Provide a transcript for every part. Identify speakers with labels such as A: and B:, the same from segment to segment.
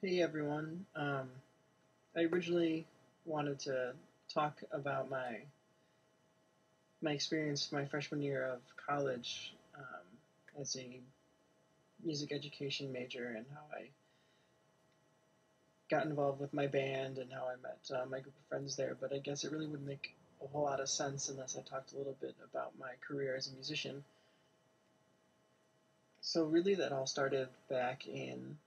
A: Hey everyone. I originally wanted to talk about my experience my freshman year of college as a music education major and how I got involved with my band and how I met my group of friends there. But I guess it really wouldn't make a whole lot of sense unless I talked a little bit about my career as a musician. So really, that all started back in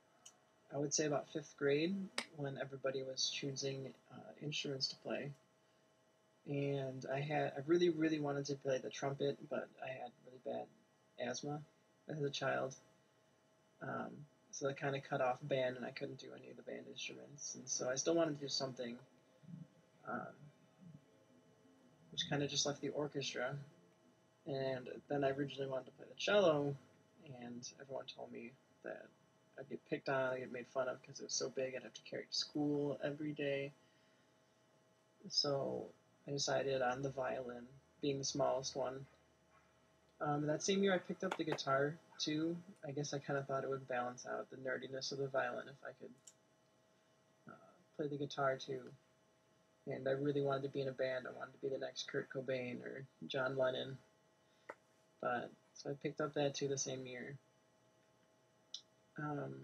A: I would say about fifth grade when everybody was choosing instruments to play. And I really wanted to play the trumpet, but I had really bad asthma as a child. Um, so that kind of cut off band, and I couldn't do any of the band instruments. And so I still wanted to do something, um, which kind of just left the orchestra. And then I originally wanted to play the cello, and everyone told me that I'd get picked on, I'd get made fun of because it was so big, I'd have to carry it to school every day. So I decided on the violin, being the smallest one. That same year, I picked up the guitar too. I guess I kind of thought it would balance out the nerdiness of the violin if I could play the guitar too. And I really wanted to be in a band. I wanted to be the next Kurt Cobain or John Lennon. But so I picked up that too the same year. Um,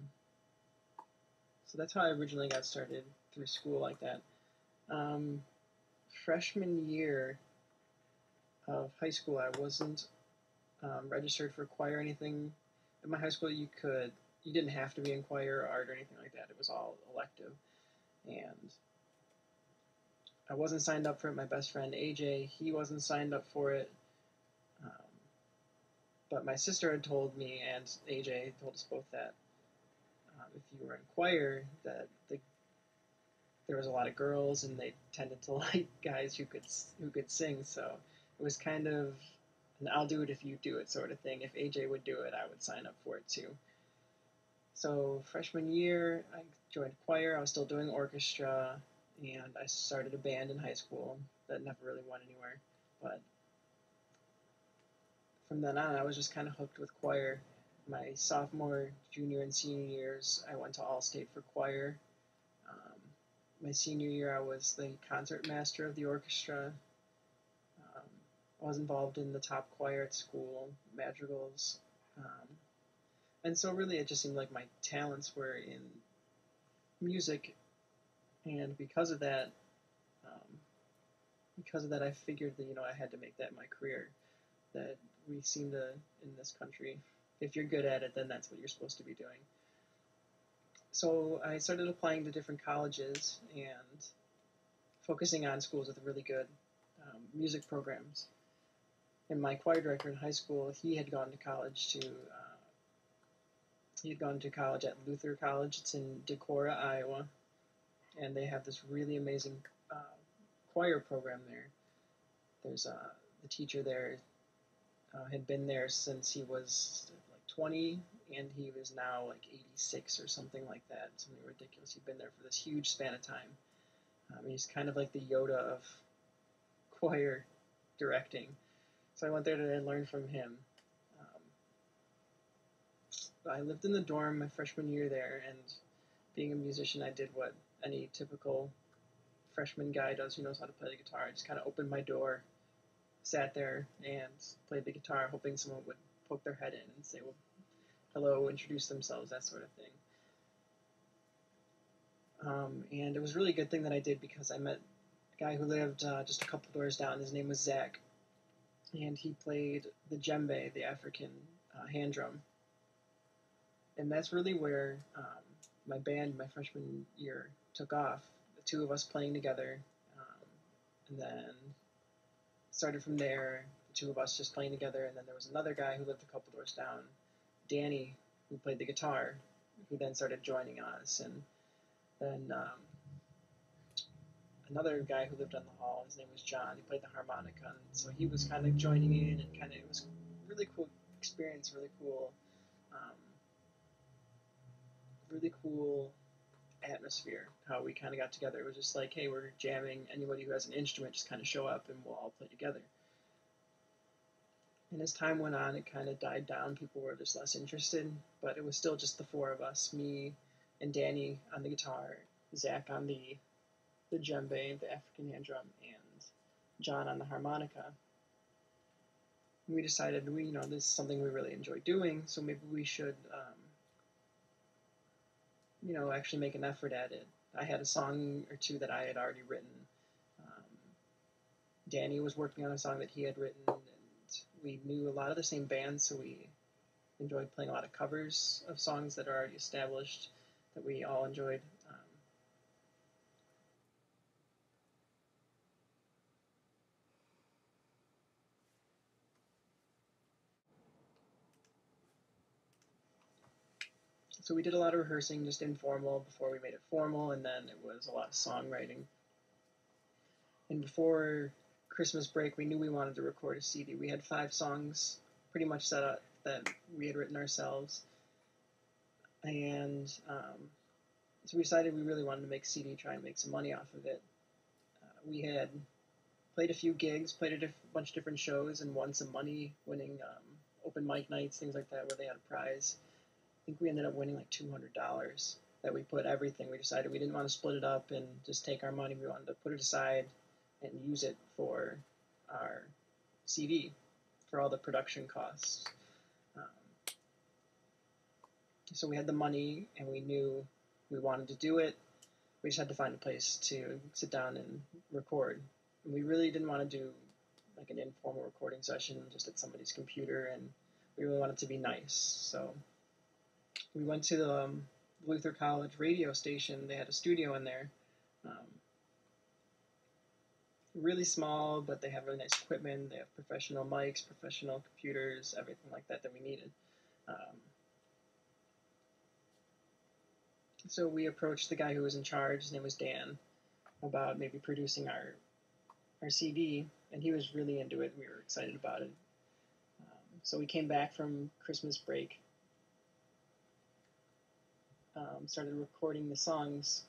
A: so that's how I originally got started through school like that. Um, Freshman year of high school, I wasn't registered for choir or anything. At my high school, you didn't have to be in choir or art or anything like that. It was all elective, and I wasn't signed up for it. My best friend AJ, he wasn't signed up for it, um, but my sister had told me, and AJ told us both that if you were in choir, that there was a lot of girls, and they tended to like guys who could sing. So it was kind of an "I'll do it if you do it" sort of thing. If AJ would do it, I would sign up for it too. So freshman year, I joined choir. I was still doing orchestra, and I started a band in high school that never really went anywhere. But from then on, I was just kind of hooked with choir. My sophomore, junior, and senior years, I went to All-State for choir. Um, my senior year, I was the concert master of the orchestra. Um, I was involved in the top choir at school, madrigals. Um, and so really it just seemed like my talents were in music, and um, because of that, I figured that I had to make that my career. That we seem to in this country, if you're good at it, then that's what you're supposed to be doing. So I started applying to different colleges and focusing on schools with really good music programs. And my choir director in high school, he had gone to college at Luther College. It's in Decorah, Iowa, and they have this really amazing uh, choir program there. There's the teacher there had been there since he was like 20, and he was now like 86 or something like that. Something ridiculous. He'd been there for this huge span of time. He's kind of like the Yoda of choir directing. So I went there to learn from him. I lived in the dorm my freshman year there, and being a musician, I did what any typical freshman guy does who knows how to play the guitar. I just kind of opened my door, sat there, and played the guitar, hoping someone would poke their head in and say, well, hello, introduce themselves, that sort of thing. And it was really a good thing that I did because I met a guy who lived just a couple doors down. His name was Zach, and he played the djembe, the African hand drum. And that's really where my band, my freshman year, took off. The two of us playing together, and then started from there. The two of us just playing together, and then there was another guy who lived a couple doors down, Danny, who played the guitar, who then started joining us, and then another guy who lived on the hall. His name was John. He played the harmonica, and so he was kind of joining in, and it was really cool experience, um, really cool atmosphere. How we kind of got together. It was just like, hey, we're jamming. Anybody who has an instrument, just kind of show up, and we'll all play together. And as time went on, it kind of died down. People were just less interested, but it was still just the four of us, me and Danny on the guitar, Zach on the djembe, the African hand drum, and John on the harmonica. And we decided this is something we really enjoy doing, so maybe we should actually make an effort at it. I had a song or two that I had already written. Danny was working on a song that he had written, and we knew a lot of the same bands, so we enjoyed playing a lot of covers of songs that are already established that we all enjoyed. So we did a lot of rehearsing, just informal, before we made it formal, and then it was a lot of songwriting. And before Christmas break, we knew we wanted to record a CD. We had 5 songs pretty much set up that we had written ourselves. And so we decided we really wanted to make a CD, try and make some money off of it. We had played a few gigs, played a bunch of different shows, and won some money winning open mic nights, things like that, where they had a prize. I think we ended up winning like $200 that we put everything. We decided we didn't want to split it up and just take our money. We wanted to put it aside and use it for our CD, for all the production costs. So we had the money, and we knew we wanted to do it. We just had to find a place to sit down and record. And we really didn't want to do like an informal recording session just at somebody's computer, and we really wanted it to be nice. So we went to the Luther College radio station. They had a studio in there. Really small, but they have really nice equipment. They have professional mics, professional computers, everything like that we needed. So we approached the guy who was in charge, his name was Dan, about maybe producing our CD, and he was really into it. We were excited about it. So we came back from Christmas break, started recording the songs.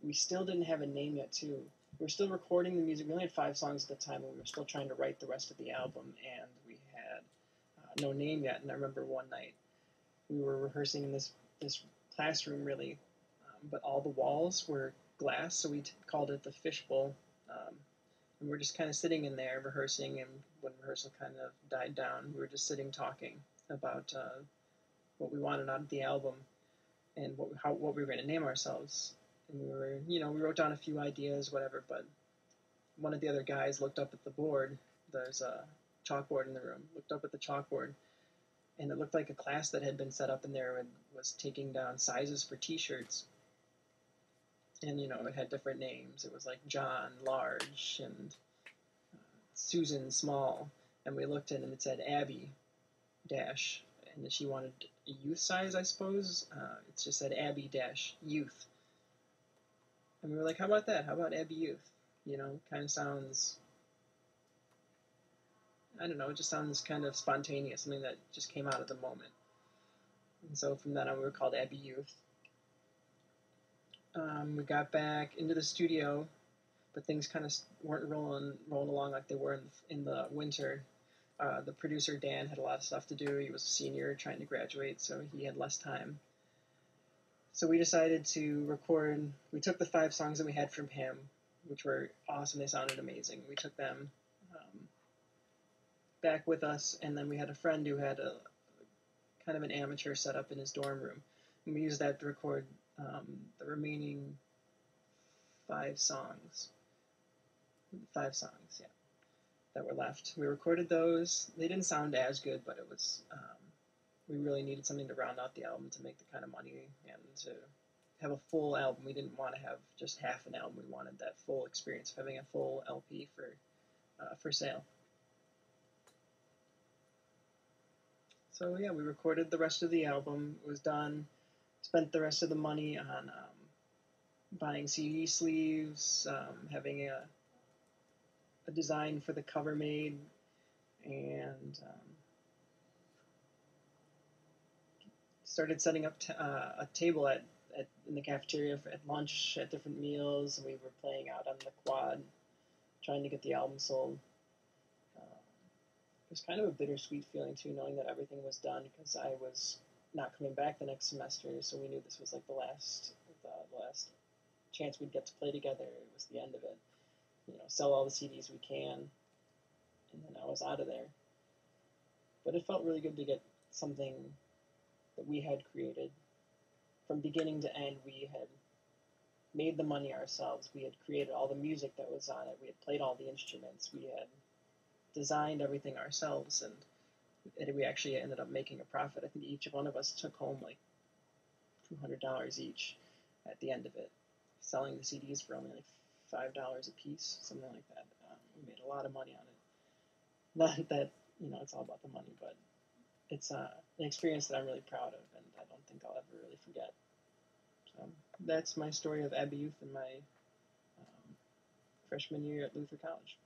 A: We still didn't have a name yet, too. We were still recording the music. We only had 5 songs at the time, and we were still trying to write the rest of the album, and we had no name yet. And I remember one night we were rehearsing in this classroom, really, but all the walls were glass, so we called it the Fishbowl. And we're just kind of sitting in there rehearsing, and when rehearsal kind of died down, we were just sitting talking about what we wanted out of the album and what we were going to name ourselves. And we wrote down a few ideas, whatever, but one of the other guys looked up at the board. There's a chalkboard in the room. Looked up at the chalkboard, and it looked like a class that had been set up in there and was taking down sizes for T-shirts. And, it had different names. It was like John, large, and Susan, small. And we looked in, and it said Abby, dash. And she wanted a youth size, I suppose. It just said Abby, dash, youth. And we were like, how about that? How about Abby Youth? Kind of sounds, I don't know, it just sounds kind of spontaneous, something that just came out of the moment. And so from then on, we were called Abby Youth. We got back into the studio, but things kind of weren't rolling along like they were in the winter. The producer, Dan, had a lot of stuff to do. He was a senior trying to graduate, so he had less time. So we decided to record. We took the 5 songs that we had from him, which were awesome. They sounded amazing. We took them back with us, and then we had a friend who had a kind of an amateur setup in his dorm room, and we used that to record the remaining 5 songs. 5 songs, yeah, that were left. We recorded those. They didn't sound as good, but it was. We really needed something to round out the album to make the kind of money and to have a full album. We didn't want to have just half an album. We wanted that full experience of having a full LP for sale. So yeah, we recorded the rest of the album. It was done. Spent the rest of the money on buying CD sleeves, having a design for the cover made, and started setting up a table in the cafeteria at lunch, at different meals, and we were playing out on the quad, trying to get the album sold. was kind of a bittersweet feeling too, knowing that everything was done because I was not coming back the next semester, so we knew this was like the last chance we'd get to play together. It was the end of it. Sell all the CDs we can, and then I was out of there. But it felt really good to get something that we had created from beginning to end. We had made the money ourselves. We had created all the music that was on it. We had played all the instruments. We had designed everything ourselves, and we actually ended up making a profit. I think each one of us took home like $200 each at the end of it, selling the CDs for only like $5 a piece, something like that. We made a lot of money on it. Not that it's all about the money, but it's an experience that I'm really proud of, and I don't think I'll ever really forget. So that's my story of Abbey Youth and my freshman year at Luther College.